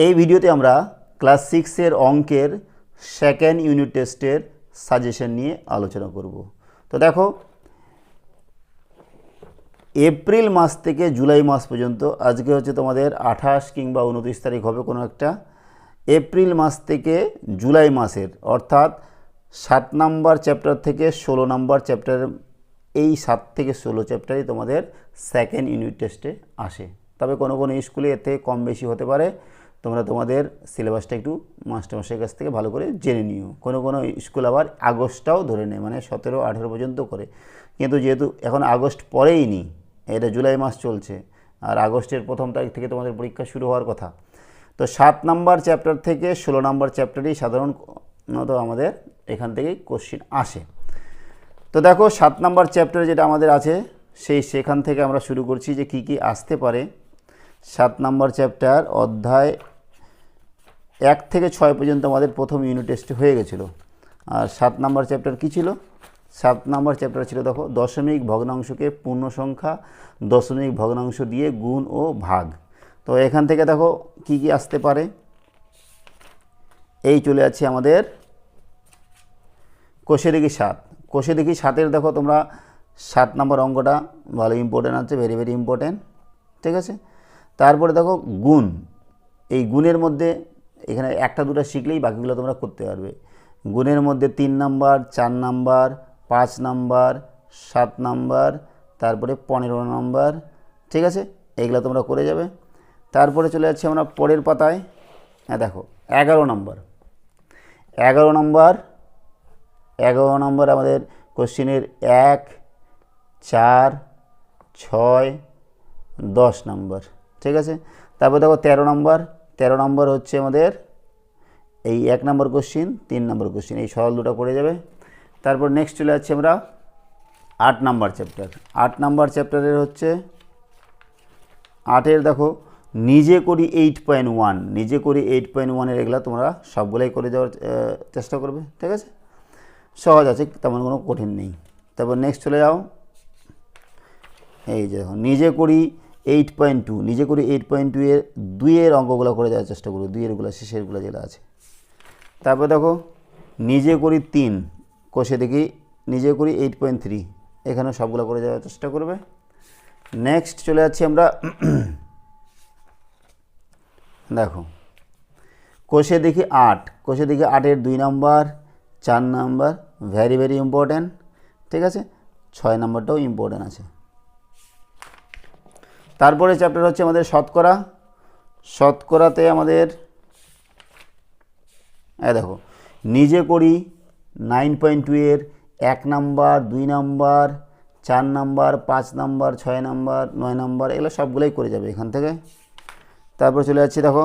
এই ভিডিওতে আমরা ক্লাস 6 এর অঙ্কের সেকেন্ড ইউনিট টেস্টের সাজেশন নিয়ে আলোচনা করব। তো দেখো, এপ্রিল মাস থেকে জুলাই মাস পর্যন্ত, আজকে হচ্ছে তোমাদের 28 কিংবা 29 তারিখ হবে কোনো একটা, এপ্রিল মাস থেকে জুলাই মাসের অর্থাৎ 7 নাম্বার চ্যাপ্টার থেকে 16 নাম্বার চ্যাপ্টার, এই 7 থেকে 16 চ্যাপ্টারই তোমাদের সেকেন্ড ইউনিট টেস্টে আসে। তবে কোনো কোনো স্কুলে এর থেকে কম বেশি হতে পারে, তোমরা তোমাদের সিলেবাসটা একটু মাস্টারমশাইয়ের কাছ থেকে ভালো করে জেনে নিও। কোনো কোনো স্কুল আবার আগস্টটাও ধরে নেয়, মানে 17-18 পর্যন্ত করে, কিন্তু যেহেতু এখন আগস্ট পরেই নি, এটা জুলাই মাস চলছে আর আগস্টের 1 তারিখ থেকে তোমাদের পরীক্ষা শুরু হওয়ার কথা। তো 7 নাম্বার চ্যাপ্টার থেকে 16 নাম্বার চ্যাপ্টারই সাধারণত আমাদের এখান থেকেই কোশ্চিন আসে। তো দেখো, 7 নাম্বার চ্যাপ্টারে যেটা আমাদের আছে সেখান থেকে আমরা শুরু করছি যে কি কি আসতে পারে। 7 নাম্বার চ্যাপ্টার অধ্যায় 1 থেকে 6 পর্যন্ত আমাদের প্রথম ইউনিট টেস্ট হয়ে গেছিলো। আর 7 নাম্বার চ্যাপ্টার কী ছিল? 7 নাম্বার চ্যাপ্টার ছিল, দেখো, দশমিক ভগ্নাংশকে পূর্ণ সংখ্যা দশমিক ভগ্নাংশ দিয়ে গুণ ও ভাগ। তো এখান থেকে দেখো কি কি আসতে পারে। এই চলে যাচ্ছে আমাদের কোষে দেখি 7। কোষে দেখি 7-এর দেখো তোমরা 7 নাম্বার অঙ্কটা ভালো ইম্পর্টেন্ট আছে, ভেরি ভেরি ইম্পর্টেন্ট, ঠিক আছে। তারপরে দেখো গুণ, এই গুণের মধ্যে এখানে একটা দুটো শিখলেই বাকিগুলো তোমরা করতে পারবে। গুণের মধ্যে 3 নাম্বার, 4 নাম্বার, 5 নাম্বার, 7 নাম্বার, তারপরে 15 নাম্বার, ঠিক আছে, এইগুলো তোমরা করে যাবে। তারপরে চলে যাচ্ছি আমরা পরের পাতায়। হ্যাঁ দেখো, 11 নাম্বার। 11 নাম্বার আমাদের কোশ্চিনের 1, 4, 6, 10 নাম্বার, ঠিক আছে। তারপর দেখো 13 নাম্বার হচ্ছে আমাদের এই 1 নাম্বার কোশ্চিন, 3 নাম্বার কোশ্চিন, এই সরল দুটো করে যাবে। তারপর নেক্সট চলে যাচ্ছে আমরা 8 নাম্বার চ্যাপ্টার। 8 নাম্বার চ্যাপ্টারের হচ্ছে 8-এর দেখো নিজে করি 8.1, নিজে করি 8.1-এর এগুলো তোমরা সবগুলোই করে যাওয়ার চেষ্টা করবে, ঠিক আছে। সহজ আছে, তেমন কোনো কঠিন নেই। তারপর নেক্সট চলে যাও, এই যে দেখো নিজে করি 8.2, নিজে করি 8.2-এর 2-এর অঙ্কগুলো করে যাওয়ার চেষ্টা করবে, 2-এরগুলো শেষেরগুলো যেটা আছে। তারপর দেখো নিজে করি 3, কোষে দেখি নিজে করি 8.3, এখানে সবগুলো করে যাওয়ার চেষ্টা করবে। নেক্সট চলে যাচ্ছি আমরা দেখো কোষে দেখি 8, কোষে দেখি 8-এর 2 number, 4 number, very very important, ঠিক আছে। 6 নাম্বারটাও ইম্পর্ট্যান্ট আছে। তারপরে চ্যাপ্টার হচ্ছে আমাদের শতকরা। শতকরাতে আমাদের দেখো নিজে করি 9.2-এর 1 number, 2 number, 4 number, 5 number, 6 number, 9 number, এগুলো সবগুলোই করে যাবে এখান থেকে। তারপর চলে যাচ্ছি দেখো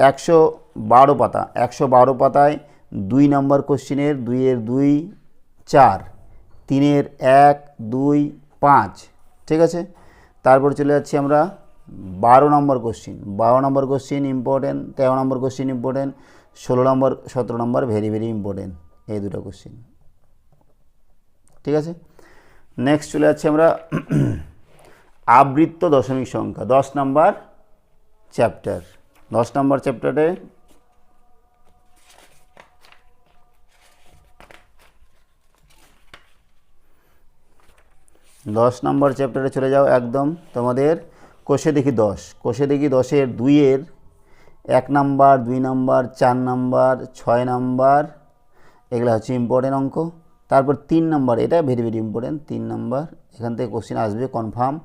112 পাতা। 112 পাতায় 2 নাম্বার কোশ্চিনের 2-এর 2, 4, 3-এর 1, 2, 5, ঠিক আছে। তারপর চলে যাচ্ছি আমরা 12 নম্বর কোশ্চিন। 12 নম্বর কোশ্চিন ইম্পর্টেন্ট, 13 নম্বর কোশ্চিন ইম্পর্টেন্ট, 16 নম্বর 17 নম্বর ভেরি ভেরি ইম্পর্টেন্ট, এই দুটো কোশ্চিন, ঠিক আছে। নেক্সট চলে যাচ্ছি আমরা আবৃত্ত দশমিক সংখ্যা, 10 নাম্বার চ্যাপ্টার। 10 নাম্বার চ্যাপ্টারে 10 নাম্বার চ্যাপ্টারে চলে যাও একদম তোমাদের কোষে দেখি 10। কোষে দেখি 10-এর 2-এর 1 নাম্বার, 2 নাম্বার, 4 নাম্বার, 6 নাম্বার, এগুলো হচ্ছে ইম্পর্টেন্ট অঙ্ক। তারপর 3 নাম্বার, এটা ভেরি ভেরি ইম্পর্টেন্ট, 3 নাম্বার এখান থেকে কোশ্চিন আসবে কনফার্ম।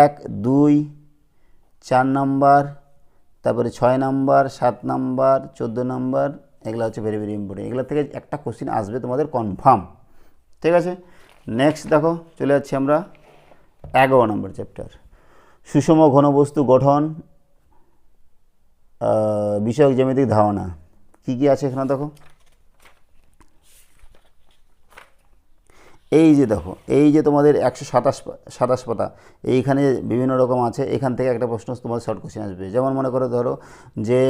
1, 2, 4 নাম্বার, তারপরে 6 নাম্বার, 7 নাম্বার, 14 নাম্বার, এগুলো হচ্ছে ভেরি ভেরি ইম্পর্টেন্ট, এগুলো থেকে একটা কোশ্চিন আসবে তোমাদের কনফার্ম, ঠিক আছে। নেক্সট দেখো চলে যাচ্ছি আমরা 11 নম্বর চ্যাপ্টার, সুষম ঘনবস্তু গঠন বিষয়ক জ্যামিতিক ধারণা। কি কি আছে এখানে দেখো, এই যে দেখো, এই যে তোমাদের 127 পাতা, এইখানে বিভিন্ন রকম আছে, এখান থেকে একটা প্রশ্ন তোমাদের শর্ট কোশ্চেন আসবে। যেমন মনে করো, ধরো যে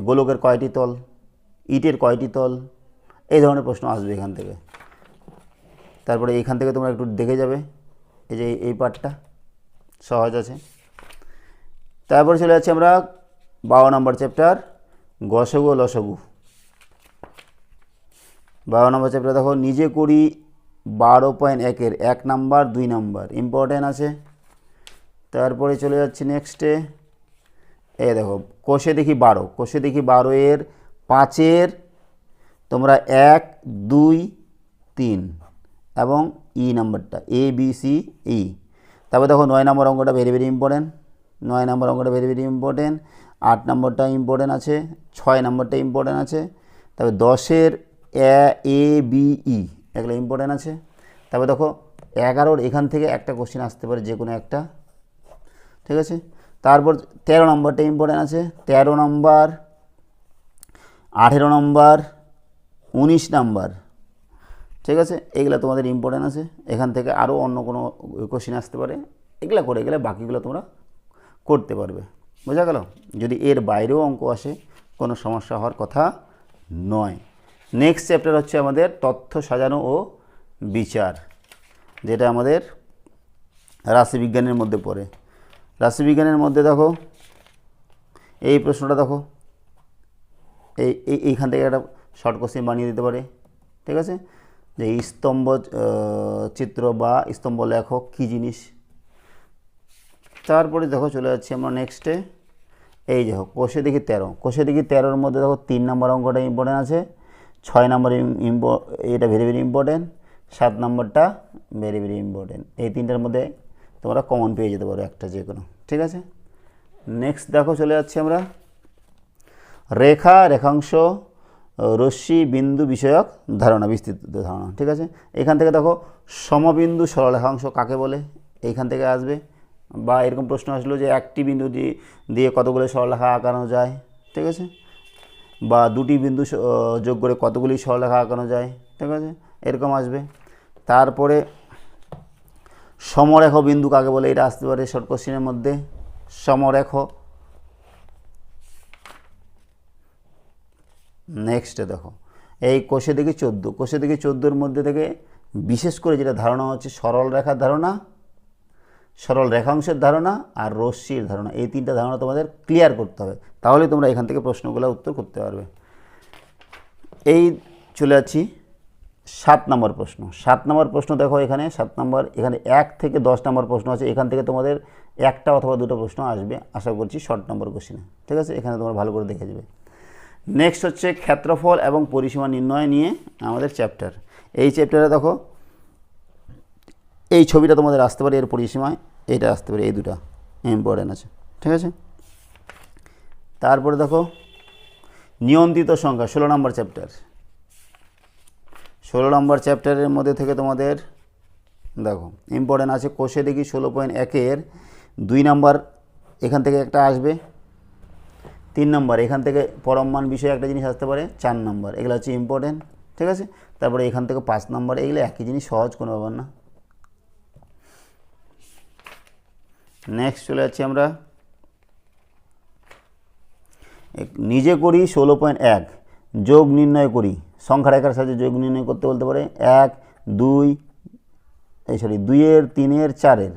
গোলকের কয়টি তল, ইটের কয়টি তল, এই ধরনের প্রশ্ন আসবে এখান থেকে। তারপরে এইখান থেকে তোমরা একটু দেখে যাবে, এই যে এই পার্টটা সহজ আছে। তারপরে চলে যাচ্ছি আমরা 12 নম্বর চ্যাপ্টার গসগু ও লসগু। 12 নম্বর চ্যাপ্টার দেখো নিজে করি 12.1-এর 1 নাম্বার 2 নাম্বার ইম্পর্টেন্ট আছে। তারপরে চলে যাচ্ছি নেক্সটে, এই দেখো কোষে দেখি 12, কোষে দেখি 12-এর 5-এর তোমরা 1 2 3 এবং ই নাম্বারটা এ বি সি ই। তারপর দেখো 9 নম্বর অঙ্কটা ভেরি ভেরি ইম্পর্টেন্ট, 9 নম্বর অঙ্কটা ভেরি ভেরি ইম্পর্টেন্ট। 8 নম্বরটা ইম্পর্টেন্ট আছে, 6 নম্বরটা ইম্পর্টেন্ট আছে। তারপর 10-এর এ বি ই এগুলো ইম্পর্টেন্ট আছে। তারপর দেখো 11-র এখান থেকে একটা কোশ্চেন আসতে পারে, যে কোনো একটা, ঠিক আছে। তারপর 13 নম্বরটা ইম্পর্টেন্ট আছে, 13 নম্বর, 18 নম্বর, 19 নাম্বার, ঠিক আছে। এগুলো তোমাদের ইম্পর্টেন্ট আছে। এখান থেকে আরও অন্য কোনো কোশ্চেন আসতে পারে, এগুলো করে গেলে বাকিগুলো তোমরা করতে পারবে, বোঝা গেল। যদি এর বাইরেও অঙ্ক আসে কোনো সমস্যা হওয়ার কথা নয়। নেক্সট চ্যাপ্টার হচ্ছে আমাদের তথ্য সাজানো ও বিচার, যেটা আমাদের রাশিবিজ্ঞানের মধ্যে পড়ে। রাশিবিজ্ঞানের মধ্যে দেখো এই প্রশ্নটা দেখো, এইখান থেকে একটা শর্ট কোশ্চেন বানিয়ে দিতে পারে, ঠিক আছে। যে স্তম্ভ চিত্র বা স্তম্ভ লেখক কী জিনিস। তারপরে দেখো চলে যাচ্ছি আমরা নেক্সটে, এই দেখো কোষে দেখি 13, কোষে দেখি 13-র মধ্যে দেখো 3 নম্বর অঙ্কটা ইম্পর্টেন্ট আছে, 6 নম্বর এটা ভেরি ভেরি ইম্পর্টেন্ট, 7 নম্বরটা ভেরি ভেরি ইম্পর্টেন্ট। এই তিনটার মধ্যে তোমরা কমন পেয়ে যেতে পারো একটা যে কোনো, ঠিক আছে। নেক্সট দেখো চলে যাচ্ছি আমরা রেখা, রেখাংশ, রশ্মি, বিন্দু বিষয়ক ধারণা, বিস্তৃত ধারণা, ঠিক আছে। এখান থেকে দেখো সমবিন্দু সরলরেখাংশ কাকে বলে, এইখান থেকে আসবে। বা এরকম প্রশ্ন আসলো যে একটি বিন্দু দিয়ে কতগুলো সরলরেখা আঁকানো যায়, ঠিক আছে। বা দুটি বিন্দু যোগ করে কতগুলি সরলরেখা আঁকানো যায়, ঠিক আছে, এরকম আসবে। তারপরে সমরেখ বিন্দু কাকে বলে, এটা আসতে পারে শর্ট কোশ্চেনের মধ্যে, সমরেখ। নেক্সটে দেখো এই কোষে দেখি 14, কোষে দেখি 14-র মধ্যে থেকে বিশেষ করে যেটা ধারণা হচ্ছে সরল রেখার ধারণা, সরল রেখাংশের ধারণা আর রশ্মির ধারণা। এই তিনটা ধারণা তোমাদের ক্লিয়ার করতে হবে, তাহলে তোমরা এখান থেকে প্রশ্নগুলো উত্তর করতে পারবে। এই চলে যাচ্ছি 7 নম্বর প্রশ্ন। 7 নম্বর প্রশ্ন দেখো এখানে 7 নম্বর, এখানে 1 থেকে 10 নম্বর প্রশ্ন আছে। এখান থেকে তোমাদের একটা অথবা দুটো প্রশ্ন আসবে আশা করছি শর্ট নম্বর কোশ্চেনে, ঠিক আছে। এখানে তোমরা ভালো করে দেখে যাবে। নেক্সট হচ্ছে ক্ষেত্রফল এবং পরিসীমা নির্ণয় নিয়ে আমাদের চ্যাপ্টার। এই চ্যাপ্টারে দেখো এই ছবিটা তোমাদের আসতে পারে, এর পরিসীমায় এটা আসতে পারে, এই দুটা ইম্পর্টেন্ট আছে, ঠিক আছে। তারপরে দেখো নিয়ন্ত্রিত সংখ্যা 16 নম্বর চ্যাপ্টার। 16 নম্বর চ্যাপ্টারের মধ্যে থেকে তোমাদের দেখো ইম্পর্টেন্ট আছে কোষে দেখি 16.1-এর 2 নম্বর, এখান থেকে একটা আসবে। 3 নম্বর এখান থেকে পরম মান বিষয়ে একটা জিনিস আসতে পারে। 4 নম্বর এগুলো হচ্ছে ইম্পর্টেন্ট, ঠিক আছে। তারপরে এখান থেকে 5 নম্বর, এগুলো একই জিনিস, সহজ কোনো ব্যাপার না। নেক্সট চলে যাচ্ছি আমরা নিজে করি 16.1 যোগ নির্ণয় করি, সংখ্যা রেখার সাহায্যে যোগ নির্ণয় করতে বলতে পারে। 1 2 2-এর 3-এর 4-এর,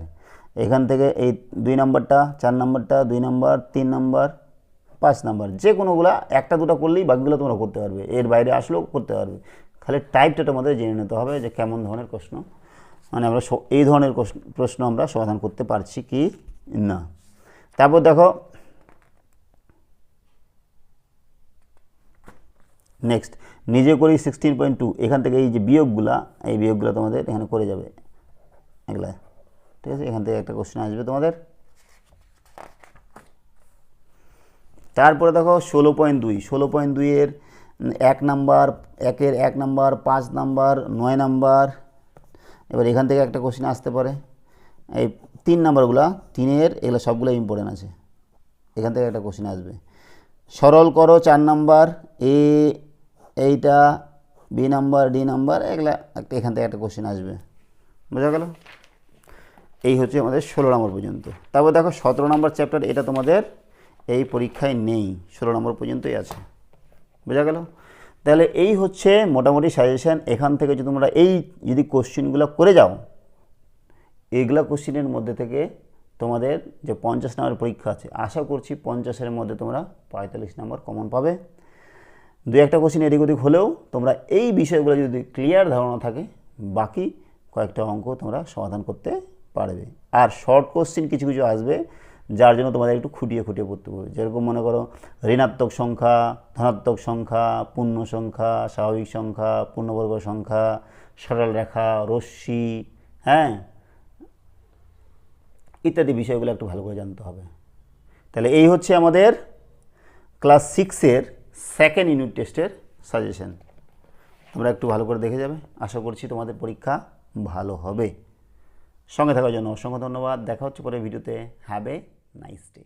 এখান থেকে এই 2 নম্বরটা, 4 নম্বরটা, 2 নম্বর, 3 নম্বর, 5 নম্বর, যে কোনোগুলো একটা দুটো করলেই বাকিগুলো তোমরা করতে পারবে, এর বাইরে আসলেও করতে পারবে। খালি টাইপটা তোমাদের জেনে নিতে হবে যে কেমন ধরনের প্রশ্ন, মানে আমরা এই ধরনের প্রশ্ন আমরা সমাধান করতে পারছি কি না। তারপর দেখো নেক্সট নিজে করি 16.2, এখান থেকে এই যে বিয়োগগুলা, এই বিয়োগগুলো তোমাদের এখানে করে যাবে এগুলা, ঠিক আছে। এখান থেকে একটা কোশ্চেন আসবে তোমাদের। তারপরে দেখো 16.2, 16.2-এর 1 নাম্বার, 1-এর 1 নাম্বার, 5 নাম্বার, 9 নাম্বার। এবার এখান থেকে একটা কোশ্চেন আসতে পারে। এই 3 নাম্বারগুলা, 3-এর এগুলো সবগুলো ইম্পর্টেন্ট আছে, এখান থেকে একটা কোশ্চেন আসবে। সরল করো 4 নাম্বার, এইটা বি নাম্বার, ডি নাম্বার, এগুলা এখান থেকে একটা কোশ্চেন আসবে, বোঝা গেল। এই হচ্ছে আমাদের 16 নম্বর পর্যন্ত। তারপর দেখো 17 নম্বর চ্যাপ্টার, এটা তোমাদের এই পরীক্ষায় নেই, 16 নম্বর পর্যন্তই আছে, বোঝা গেল। তাহলে এই হচ্ছে মোটামুটি সাজেশান। এখান থেকে যদি তোমরা যদি কোশ্চেনগুলো করে যাও, এইগুলা কোশ্চেনের মধ্যে থেকে তোমাদের যে 50 নম্বরের পরীক্ষা আছে, আশা করছি 50-এর মধ্যে তোমরা 45 নম্বর কমন পাবে। দু একটা কোশ্চেন এদিক ওদিক হলেও তোমরা এই বিষয়গুলো যদি ক্লিয়ার ধারণা থাকে, বাকি কয়েকটা অঙ্ক তোমরা সমাধান করতে পারবে। আর শর্ট কোশ্চেন কিছু কিছু আসবে, যার জন্য তোমাদের একটু খুঁটিয়ে খুঁটিয়ে পড়তে হবে। যেরকম মনে করো ঋণাত্মক সংখ্যা, ধনাত্মক সংখ্যা, পূর্ণ সংখ্যা, স্বাভাবিক সংখ্যা, পূর্ণবর্গ সংখ্যা, সরল রেখা, রশ্মি, হ্যাঁ, ইত্যাদি বিষয়গুলো একটু ভালো করে জানতে হবে। তাহলে এই হচ্ছে আমাদের ক্লাস 6-এর সেকেন্ড ইউনিট টেস্টের সাজেশন। তোমরা একটু ভালো করে দেখে যাবে, আশা করছি তোমাদের পরীক্ষা ভালো হবে। সঙ্গে থাকার জন্য অসংখ্য ধন্যবাদ। দেখা হচ্ছে পরে ভিডিওতে। Have a nice day.